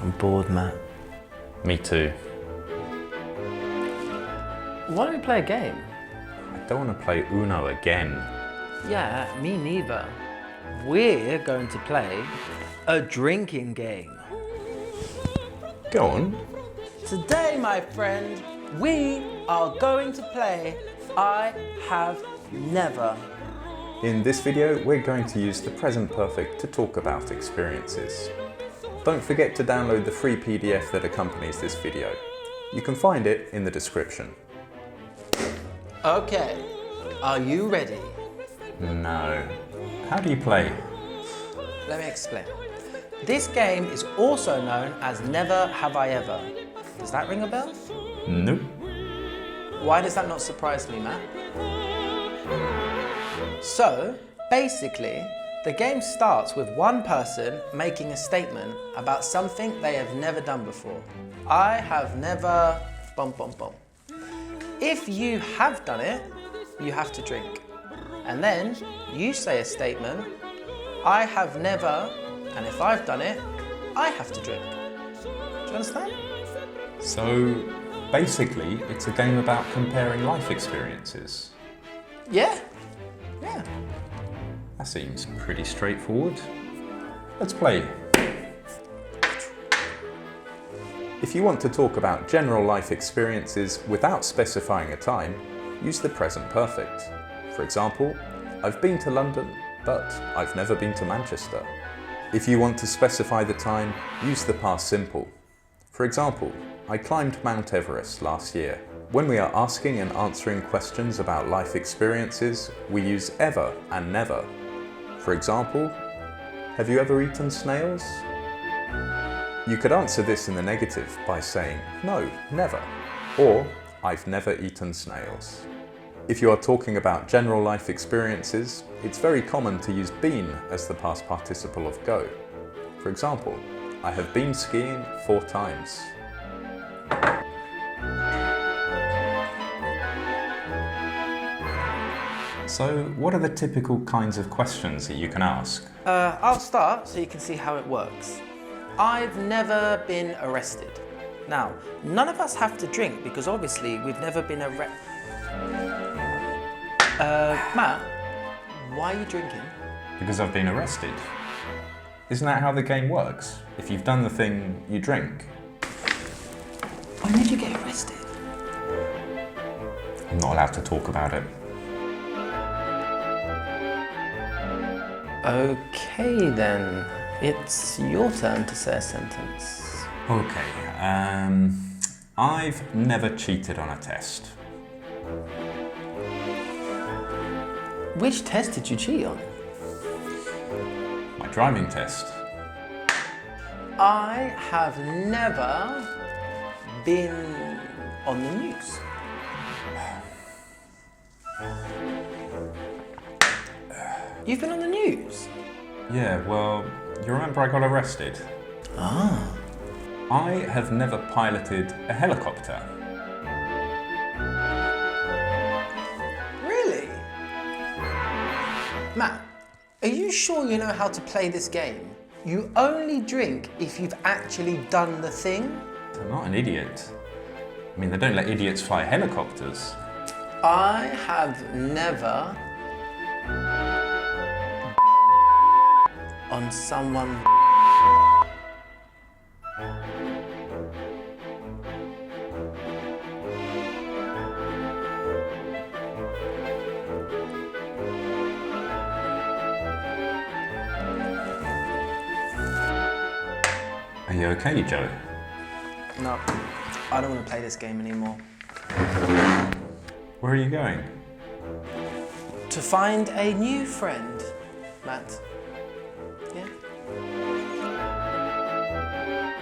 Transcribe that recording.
I'm bored, Matt. Me too. Why don't we play a game? I don't want to play Uno again. Yeah, me neither. We're going to play a drinking game. Go on. Today, my friend, we are going to play I Have Never. In this video, we're going to use the present perfect to talk about experiences. Don't forget to download the free PDF that accompanies this video. You can find it in the description. Okay, are you ready? No. How do you play? Let me explain. This game is also known as Never Have I Ever. Does that ring a bell? Nope. Why does that not surprise me, Matt? So, basically, the game starts with one person making a statement about something they have never done before. I have never... bum bum bum. If you have done it, you have to drink. And then you say a statement, I have never, and if I've done it, I have to drink. Do you understand? So, basically, it's a game about comparing life experiences. Yeah. Yeah. That seems pretty straightforward. Let's play. If you want to talk about general life experiences without specifying a time, use the present perfect. For example, I've been to London, but I've never been to Manchester. If you want to specify the time, use the past simple. For example, I climbed Mount Everest last year. When we are asking and answering questions about life experiences, we use ever and never. For example, have you ever eaten snails? You could answer this in the negative by saying, no, never, or I've never eaten snails. If you are talking about general life experiences, it's very common to use been as the past participle of go. For example, I have been skiing 4 times. So, what are the typical kinds of questions that you can ask? I'll start so you can see how it works. I've never been arrested. Now, none of us have to drink because obviously we've never been arrested. Matt, why are you drinking? Because I've been arrested. Isn't that how the game works? If you've done the thing, you drink. When did you get arrested? I'm not allowed to talk about it. Okay then, it's your turn to say a sentence. Okay, I've never cheated on a test. Which test did you cheat on? My driving test. I have never been on the news. You've been on the news? Yeah, well, you remember I got arrested? Ah. I have never piloted a helicopter. Really? Matt, are you sure you know how to play this game? You only drink if you've actually done the thing? I'm not an idiot. I mean, they don't let idiots fly helicopters. I have never on someone. Are you okay, Joe? No, I don't want to play this game anymore. Where are you going? To find a new friend, Matt.